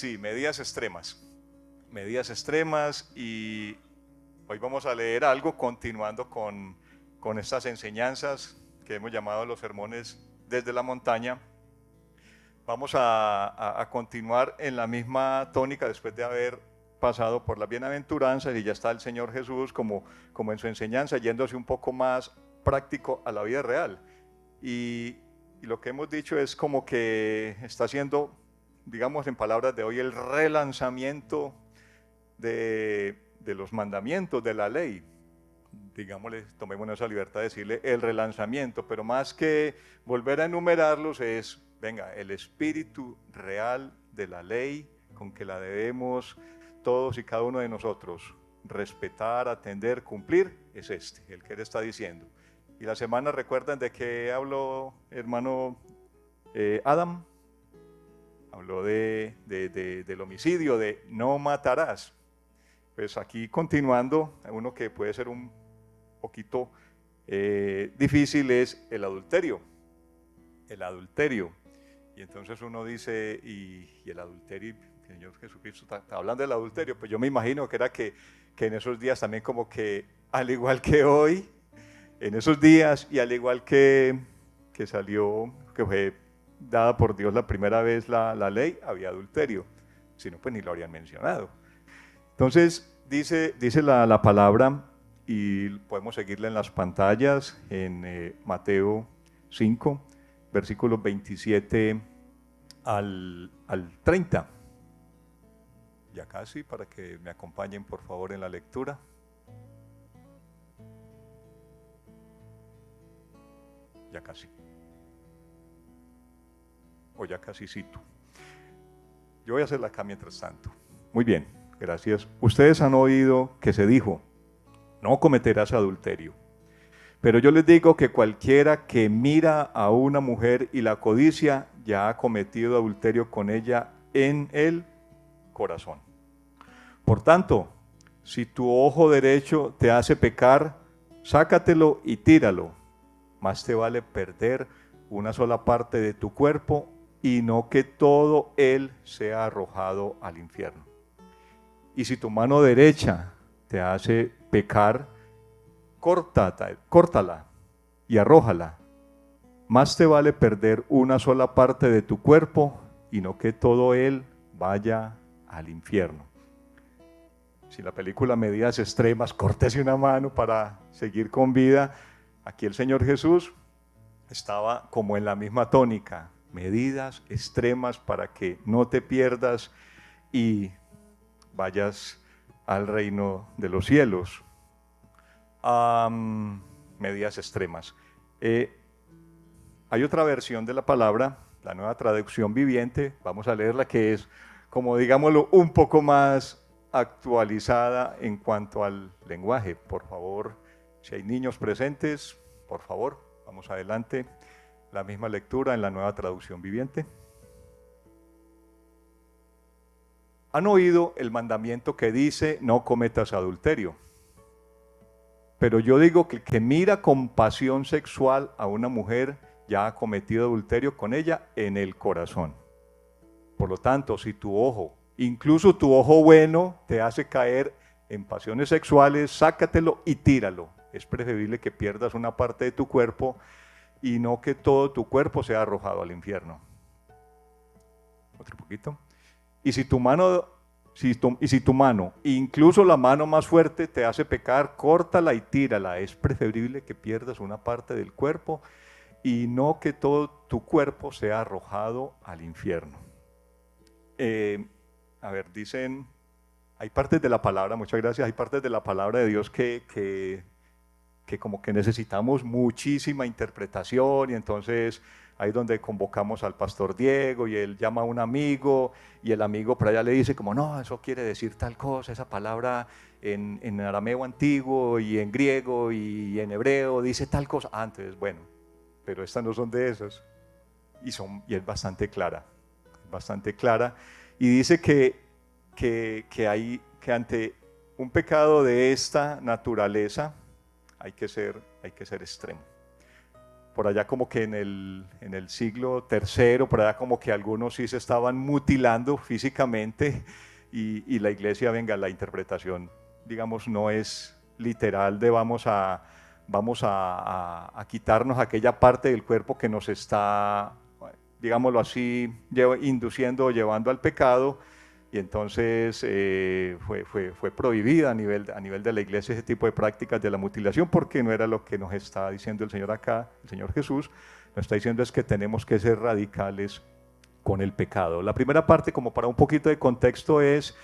Sí, medidas extremas. Medidas extremas y hoy vamos a leer algo continuando con estas enseñanzas que hemos llamado los sermones desde la montaña. Vamos a continuar en la misma tónica después de haber pasado por las bienaventuranzas y ya está el Señor Jesús como en su enseñanza, yéndose un poco más práctico a la vida real. Y lo que hemos dicho es como que está haciendo, digamos en palabras de hoy, el relanzamiento de los mandamientos, de la ley. Digámosle, tomémonos esa libertad de decirle el relanzamiento, pero más que volver a enumerarlos es, venga, el espíritu real de la ley con que la debemos todos y cada uno de nosotros respetar, atender, cumplir, es el que él está diciendo. Y la semana, ¿recuerdan de qué habló hermano Adam? Habló del homicidio, de no matarás. Pues aquí continuando, uno que puede ser un poquito difícil es el adulterio. El adulterio. Y entonces uno dice, y el adulterio, el Señor Jesucristo está hablando del adulterio, pues yo me imagino que era que en esos días también como que, al igual que hoy, en esos días y al igual que salió, que fue dada por Dios la primera vez la ley, había adulterio. Si no, pues ni lo habrían mencionado. Entonces, dice la palabra, y podemos seguirla en las pantallas, en Mateo 5, versículos 27 al 30. Ya casi, para que me acompañen por favor en la lectura. Ya casi. O ya casi cito. Yo voy a hacerla acá mientras tanto. Muy bien, gracias. Ustedes han oído que se dijo, no cometerás adulterio. Pero yo les digo que cualquiera que mira a una mujer y la codicia, ya ha cometido adulterio con ella en el corazón. Por tanto, si tu ojo derecho te hace pecar, sácatelo y tíralo. Más te vale perder una sola parte de tu cuerpo y no que todo él sea arrojado al infierno. Y si tu mano derecha te hace pecar, córtala y arrójala. Más te vale perder una sola parte de tu cuerpo y no que todo él vaya al infierno. Si la película Medidas Extremas, córtese una mano para seguir con vida, aquí el Señor Jesús estaba como en la misma tónica, medidas extremas para que no te pierdas y vayas al reino de los cielos. Medidas extremas. Hay otra versión de la palabra, la Nueva Traducción Viviente, vamos a leerla, que es, como digámoslo, un poco más actualizada en cuanto al lenguaje. Por favor, si hay niños presentes, por favor, vamos adelante. La misma lectura en la Nueva Traducción Viviente. ¿Han oído el mandamiento que dice no cometas adulterio? Pero yo digo que el que mira con pasión sexual a una mujer ya ha cometido adulterio con ella en el corazón. Por lo tanto, si tu ojo, incluso tu ojo bueno, te hace caer en pasiones sexuales, sácatelo y tíralo. Es preferible que pierdas una parte de tu cuerpo y no que todo tu cuerpo sea arrojado al infierno. Otro poquito. Y si tu mano, incluso la mano más fuerte, te hace pecar, córtala y tírala. Es preferible que pierdas una parte del cuerpo y no que todo tu cuerpo sea arrojado al infierno. Dicen, hay partes de la palabra, muchas gracias, hay partes de la palabra de Dios que como que necesitamos muchísima interpretación, y entonces ahí es donde convocamos al pastor Diego y él llama a un amigo y el amigo por allá le dice como no, eso quiere decir tal cosa, esa palabra en arameo antiguo y en griego y en hebreo dice tal cosa. Entonces bueno, pero estas no son de esas y es bastante clara y dice que ante un pecado de esta naturaleza hay que ser extremo. por allá como que en el siglo tercero, por allá como que algunos sí se estaban mutilando físicamente y la iglesia, venga, la interpretación, digamos, no es literal de vamos a quitarnos aquella parte del cuerpo que nos está, digámoslo así, induciendo o llevando al pecado. Y entonces fue prohibida a nivel de la iglesia ese tipo de prácticas de la mutilación, porque no era lo que nos está diciendo el Señor acá, el Señor Jesús. Nos está diciendo es que tenemos que ser radicales con el pecado. La primera parte, como para un poquito de contexto, es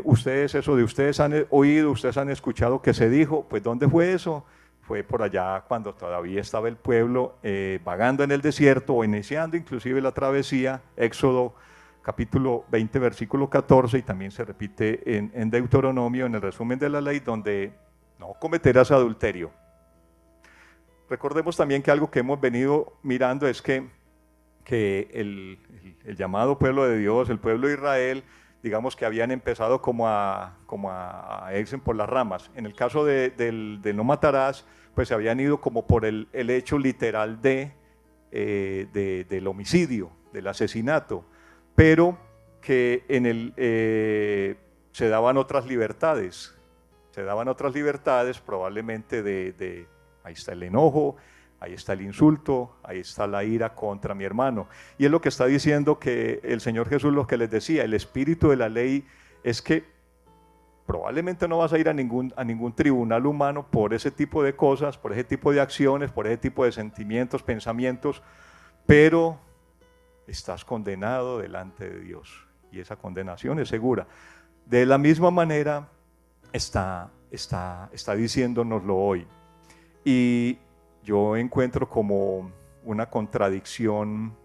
ustedes han oído, ustedes han escuchado que se dijo, pues ¿dónde fue eso? Fue por allá cuando todavía estaba el pueblo vagando en el desierto o iniciando inclusive la travesía, Éxodo capítulo 20, versículo 14, y también se repite en Deuteronomio, en el resumen de la ley, donde no cometerás adulterio. Recordemos también que algo que hemos venido mirando es que el llamado pueblo de Dios, el pueblo de Israel, digamos que habían empezado como a irse por las ramas. En el caso del no matarás, pues se habían ido como por el hecho literal del homicidio, del asesinato, pero que se daban otras libertades, probablemente ahí está el enojo, ahí está el insulto, ahí está la ira contra mi hermano. Y es lo que está diciendo que el Señor Jesús, lo que les decía, el espíritu de la ley es que probablemente no vas a ir a ningún tribunal humano por ese tipo de cosas, por ese tipo de acciones, por ese tipo de sentimientos, pensamientos, pero estás condenado delante de Dios y esa condenación es segura. De la misma manera está diciéndonoslo hoy. Y yo encuentro como una contradicción,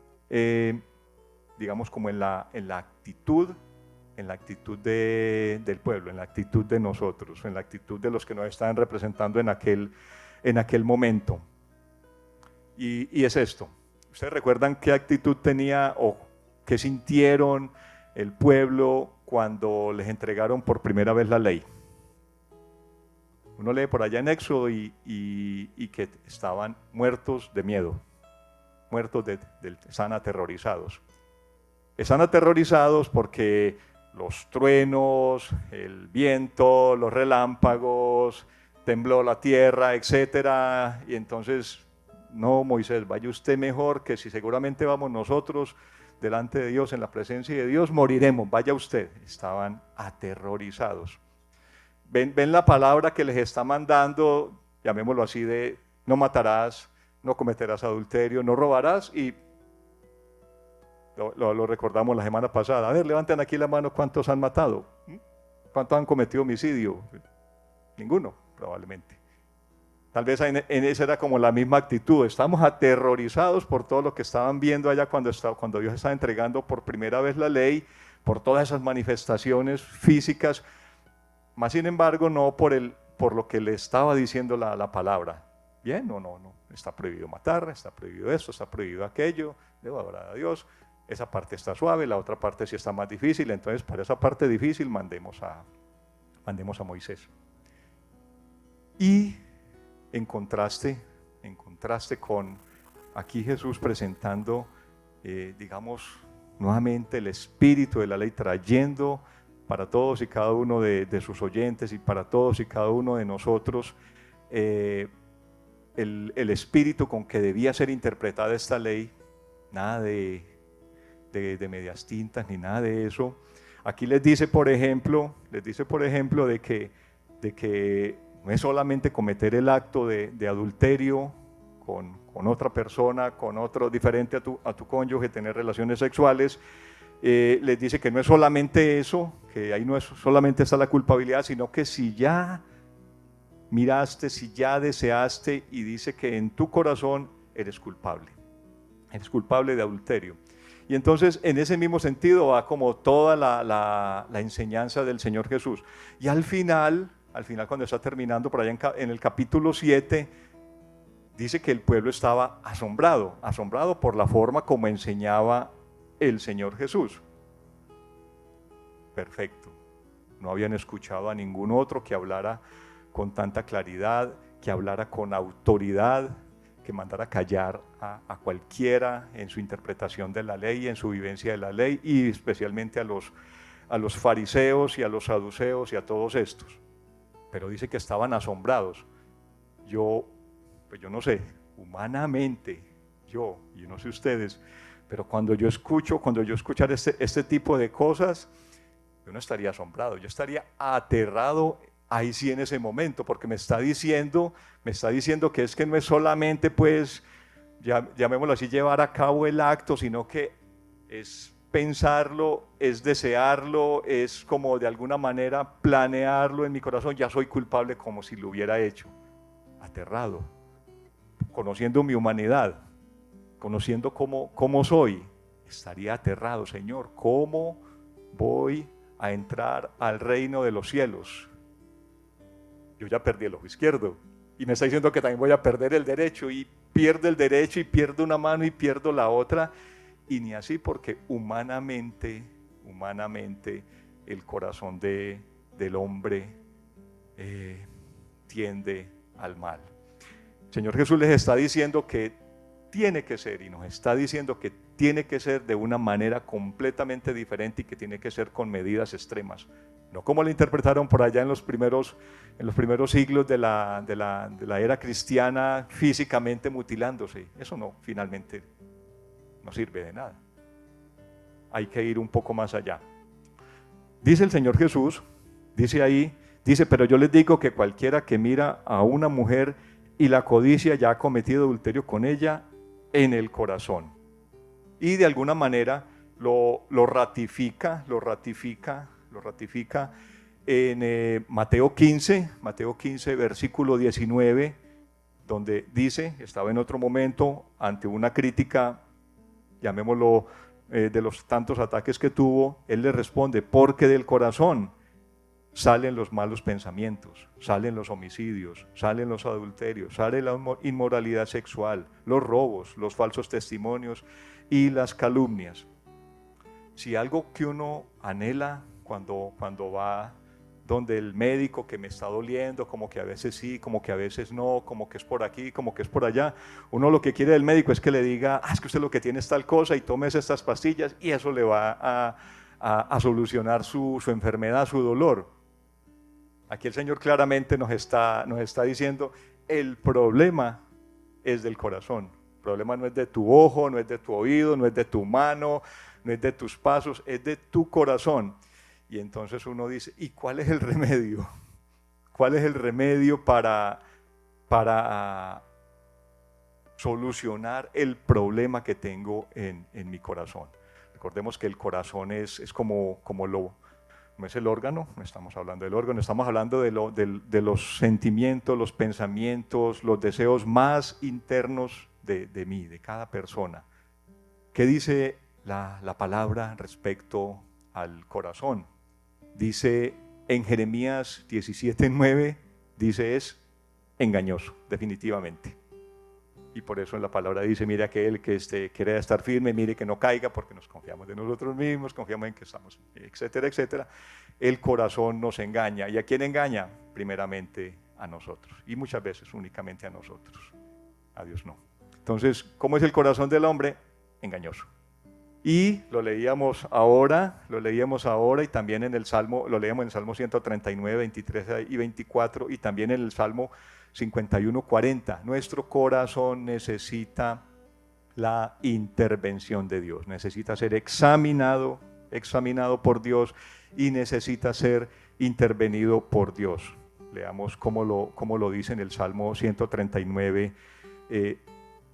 digamos, como en la actitud del pueblo, en la actitud de nosotros, en la actitud de los que nos estaban representando en aquel momento. Y es esto. ¿Ustedes recuerdan qué actitud tenía o qué sintieron el pueblo cuando les entregaron por primera vez la ley? Uno lee por allá en Éxodo y que estaban muertos de miedo, están aterrorizados. Están aterrorizados porque los truenos, el viento, los relámpagos, tembló la tierra, etcétera, y entonces, no, Moisés, vaya usted mejor, que si seguramente vamos nosotros delante de Dios, en la presencia de Dios, moriremos, vaya usted. Estaban aterrorizados. Ven la palabra que les está mandando, llamémoslo así, de no matarás, no cometerás adulterio, no robarás, y lo recordamos la semana pasada. A ver, levanten aquí la mano, ¿cuántos han matado? ¿Cuántos han cometido homicidio? Ninguno, probablemente. Tal vez en esa era como la misma actitud. Estamos aterrorizados por todo lo que estaban viendo allá cuando Dios estaba entregando por primera vez la ley, por todas esas manifestaciones físicas, más sin embargo no por lo que le estaba diciendo la palabra. Bien, no, está prohibido matar, está prohibido esto, está prohibido aquello, debo adorar a Dios. Esa parte está suave, la otra parte sí está más difícil, entonces para esa parte difícil mandemos a Moisés. Y en contraste con aquí Jesús presentando, digamos, nuevamente el espíritu de la ley, trayendo para todos y cada uno de sus oyentes y para todos y cada uno de nosotros el espíritu con que debía ser interpretada esta ley, nada de medias tintas ni nada de eso. Aquí les dice por ejemplo de que no es solamente cometer el acto de adulterio con otra persona, con otro diferente a tu cónyuge, tener relaciones sexuales. Les dice que no es solamente eso, que ahí no es solamente está la culpabilidad, sino que si ya miraste, si ya deseaste, y dice que en tu corazón eres culpable de adulterio. Y entonces en ese mismo sentido va como toda la enseñanza del Señor Jesús. Y al final cuando está terminando por allá en el capítulo 7, dice que el pueblo estaba asombrado por la forma como enseñaba el Señor Jesús. Perfecto. No habían escuchado a ningún otro que hablara con tanta claridad, que hablara con autoridad, que mandar a callar a cualquiera en su interpretación de la ley, en su vivencia de la ley, y especialmente a los fariseos y a los saduceos y a todos estos. Pero dice que estaban asombrados. Pues yo no sé, humanamente, yo no sé ustedes, pero cuando yo escuchar este tipo de cosas, yo no estaría asombrado, yo estaría aterrado ahí sí en ese momento, porque me está diciendo que es que no es solamente, pues, llamémoslo así, llevar a cabo el acto, sino que es pensarlo, es desearlo, es como de alguna manera planearlo en mi corazón. Ya soy culpable como si lo hubiera hecho. Aterrado, conociendo mi humanidad, conociendo cómo soy, estaría aterrado. Señor, ¿cómo voy a entrar al reino de los cielos? Yo ya perdí el ojo izquierdo y me está diciendo que también voy a perder el derecho, y pierdo el derecho y pierdo una mano y pierdo la otra, y ni así, porque humanamente el corazón del hombre tiende al mal. El Señor Jesús les está diciendo que tiene que ser, y nos está diciendo que tiene que ser de una manera completamente diferente, y que tiene que ser con medidas extremas, no como lo interpretaron por allá en los primeros siglos de la era cristiana, físicamente mutilándose. Eso no, finalmente no sirve de nada. Hay que ir un poco más allá. Dice el Señor Jesús, dice, pero yo les digo que cualquiera que mira a una mujer y la codicia ya ha cometido adulterio con ella en el corazón. Y de alguna manera lo ratifica en Mateo 15, versículo 19, donde dice, estaba en otro momento ante una crítica, llamémoslo, de los tantos ataques que tuvo, él le responde, porque del corazón salen los malos pensamientos, salen los homicidios, salen los adulterios, sale la inmoralidad sexual, los robos, los falsos testimonios y las calumnias. Si algo que uno anhela cuando va donde el médico, que me está doliendo, como que a veces sí, como que a veces no, como que es por aquí, como que es por allá, uno lo que quiere del médico es que le diga, es que usted lo que tiene es tal cosa y tómese estas pastillas y eso le va a solucionar su enfermedad, su dolor. Aquí el Señor claramente nos está diciendo, el problema es del corazón. El problema no es de tu ojo, no es de tu oído, no es de tu mano, no es de tus pasos, es de tu corazón. Y entonces uno dice, ¿y cuál es el remedio? ¿Cuál es el remedio para solucionar el problema que tengo en mi corazón? Recordemos que el corazón es como no es el órgano, no estamos hablando del órgano, estamos hablando de los sentimientos, los pensamientos, los deseos más internos de mí, de cada persona. ¿Qué dice la palabra respecto al corazón? Dice en Jeremías 17:9, dice es engañoso, definitivamente. Y por eso en la palabra dice, mire aquel que quiere estar firme, mire que no caiga, porque nos confiamos de nosotros mismos, confiamos en que estamos, etcétera, etcétera. El corazón nos engaña. ¿Y a quién engaña? Primeramente a nosotros. Y muchas veces únicamente a nosotros. A Dios no. Entonces, ¿cómo es el corazón del hombre? Engañoso. Y lo leíamos ahora y también en el Salmo, lo leíamos en el Salmo 139, 23 y 24, y también en el Salmo 51, 40. Nuestro corazón necesita la intervención de Dios, necesita ser examinado por Dios y necesita ser intervenido por Dios. Leamos cómo lo dice en el Salmo 139,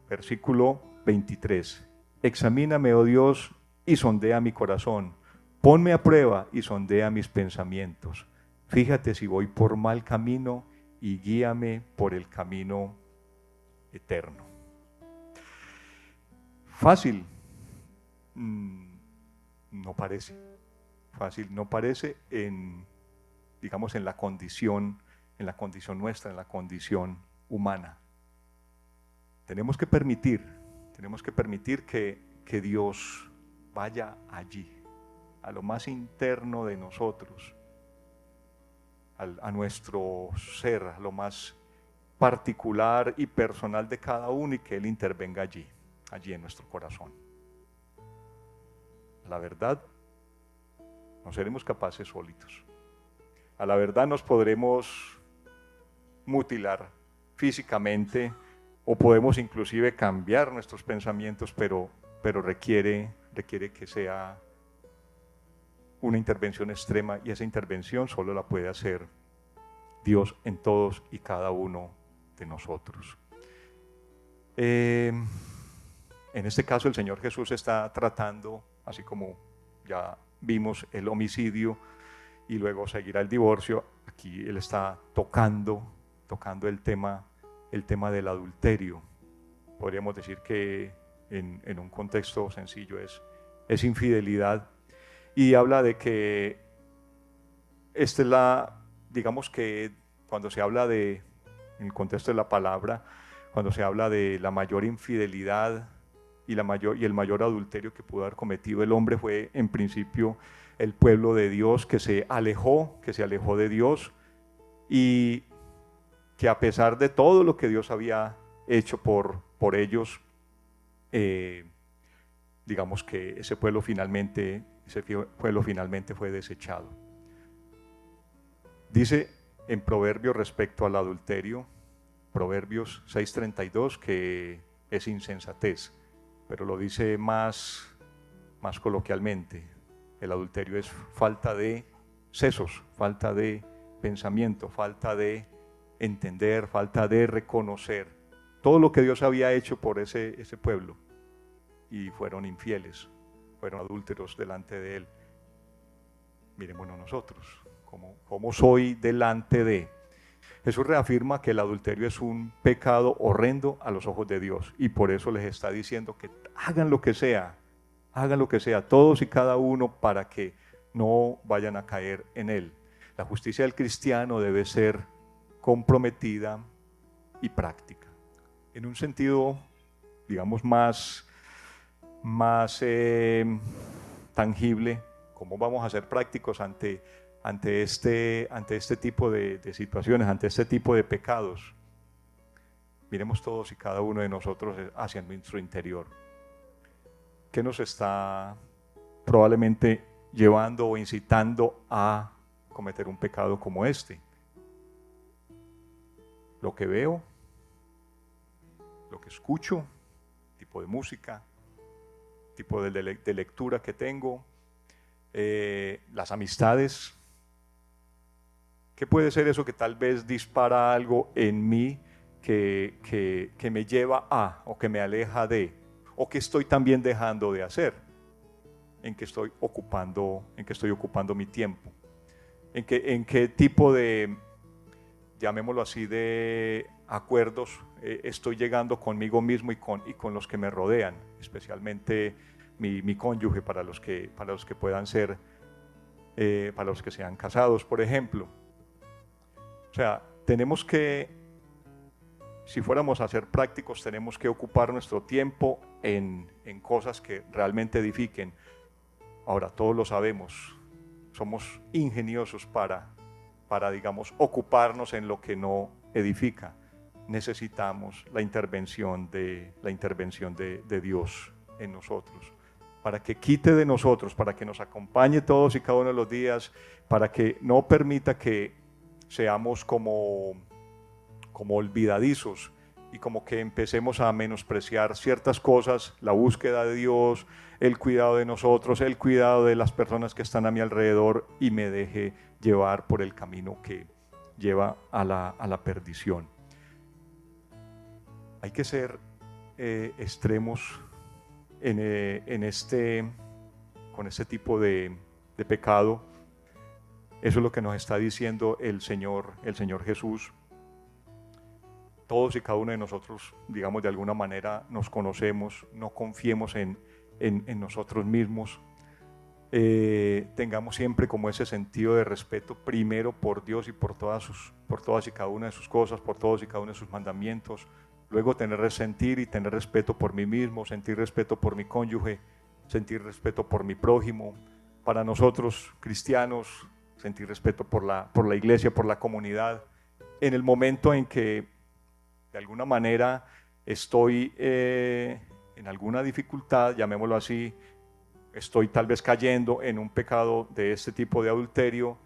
versículo 23. Examíname, oh Dios, y sondea mi corazón. Ponme a prueba y sondea mis pensamientos. Fíjate si voy por mal camino y guíame por el camino eterno. Fácil, no parece. Fácil no parece digamos, en la condición nuestra, en la condición humana. Tenemos que permitir que Dios vaya allí, a lo más interno de nosotros, a nuestro ser, a lo más particular y personal de cada uno y que Él intervenga allí en nuestro corazón. A la verdad, no seremos capaces solitos. A la verdad nos podremos mutilar físicamente o podemos inclusive cambiar nuestros pensamientos, pero requiere que sea una intervención extrema, y esa intervención solo la puede hacer Dios en todos y cada uno de nosotros. En este caso el Señor Jesús está tratando, así como ya vimos el homicidio y luego seguirá el divorcio, aquí Él está tocando el tema del adulterio. Podríamos decir que en un contexto sencillo es infidelidad, y habla de que esta es digamos que cuando se habla en el contexto de la palabra, cuando se habla de la mayor infidelidad y el mayor adulterio que pudo haber cometido el hombre, fue en principio el pueblo de Dios que se alejó de Dios, y que a pesar de todo lo que Dios había hecho por ellos, digamos que ese pueblo finalmente fue desechado. Dice en Proverbios respecto al adulterio, Proverbios 6:32, que es insensatez, pero lo dice más coloquialmente. El adulterio es falta de sesos, falta de pensamiento, falta de entender, falta de reconocer todo lo que Dios había hecho por ese pueblo, y fueron infieles, fueron adúlteros delante de Él. Miremosnos nosotros, ¿cómo soy delante de? Jesús reafirma que el adulterio es un pecado horrendo a los ojos de Dios, y por eso les está diciendo que hagan lo que sea, todos y cada uno, para que no vayan a caer en él. La justicia del cristiano debe ser comprometida y práctica. En un sentido, digamos, más tangible, ¿cómo vamos a ser prácticos ante este tipo de situaciones, ante este tipo de pecados? Miremos todos y cada uno de nosotros hacia nuestro interior. ¿Qué nos está probablemente llevando o incitando a cometer un pecado como este? Lo que veo, lo que escucho, tipo de música, tipo de lectura que tengo, las amistades. ¿Qué puede ser eso que tal vez dispara algo en mí que me lleva a, o que me aleja de, o que estoy también dejando de hacer? ¿En qué estoy ocupando mi tiempo? ¿En qué tipo de, llamémoslo así, de acuerdos estoy llegando conmigo mismo y con los que me rodean, especialmente mi cónyuge, para los que puedan ser, para los que sean casados, por ejemplo? O sea, tenemos que, si fuéramos a ser prácticos, tenemos que ocupar nuestro tiempo en cosas que realmente edifiquen. Ahora, todos lo sabemos, somos ingeniosos para digamos, ocuparnos en lo que no edifica. Necesitamos la intervención de Dios en nosotros, para que quite de nosotros, para que nos acompañe todos y cada uno de los días, para que no permita que seamos como olvidadizos y como que empecemos a menospreciar ciertas cosas, la búsqueda de Dios, el cuidado de nosotros, el cuidado de las personas que están a mi alrededor, y me deje llevar por el camino que lleva a la perdición. Hay que ser extremos con este tipo de pecado. Eso es lo que nos está diciendo el Señor Jesús. Todos y cada uno de nosotros, digamos, de alguna manera nos conocemos, no confiemos en nosotros mismos. Tengamos siempre como ese sentido de respeto, primero por Dios y por todas y cada una de sus cosas, por todos y cada uno de sus mandamientos. Luego sentir y tener respeto por mí mismo, sentir respeto por mi cónyuge, sentir respeto por mi prójimo. Para nosotros cristianos, sentir respeto por la iglesia, por la comunidad. En el momento en que de alguna manera estoy en alguna dificultad, llamémoslo así, estoy tal vez cayendo en un pecado de este tipo de adulterio,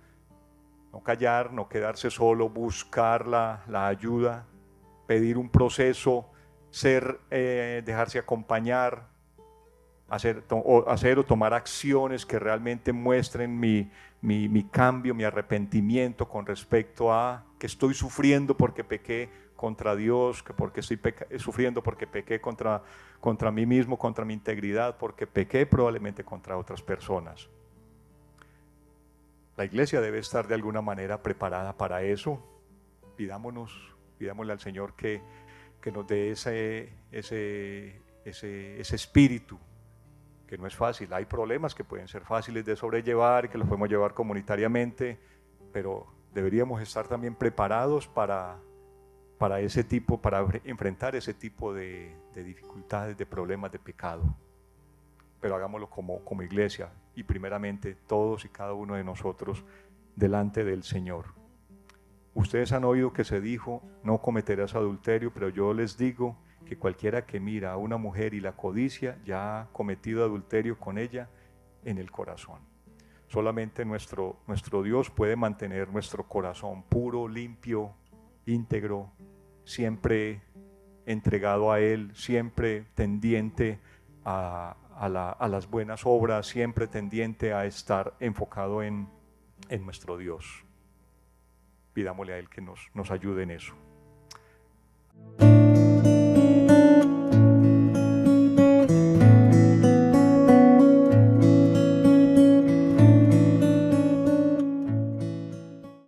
no callar, no quedarse solo, buscar la ayuda, pedir un proceso, dejarse acompañar, hacer o tomar acciones que realmente muestren mi cambio, mi arrepentimiento con respecto a que estoy sufriendo porque pequé contra Dios, que porque estoy sufriendo porque pequé contra mí mismo, contra mi integridad, porque pequé probablemente contra otras personas. La iglesia debe estar de alguna manera preparada para eso. Pidámosle al Señor que nos dé ese espíritu, que no es fácil. Hay problemas que pueden ser fáciles de sobrellevar y que los podemos llevar comunitariamente, pero deberíamos estar también preparados para enfrentar ese tipo de dificultades, de problemas, de pecado. Pero hagámoslo como iglesia y primeramente todos y cada uno de nosotros delante del Señor. Ustedes han oído que se dijo, no cometerás adulterio, pero yo les digo que cualquiera que mira a una mujer y la codicia ya ha cometido adulterio con ella en el corazón. Solamente nuestro Dios puede mantener nuestro corazón puro, limpio, íntegro, siempre entregado a Él, siempre tendiente a las buenas obras, siempre tendiente a estar enfocado en nuestro Dios. Pidámosle a Él que nos ayude en eso.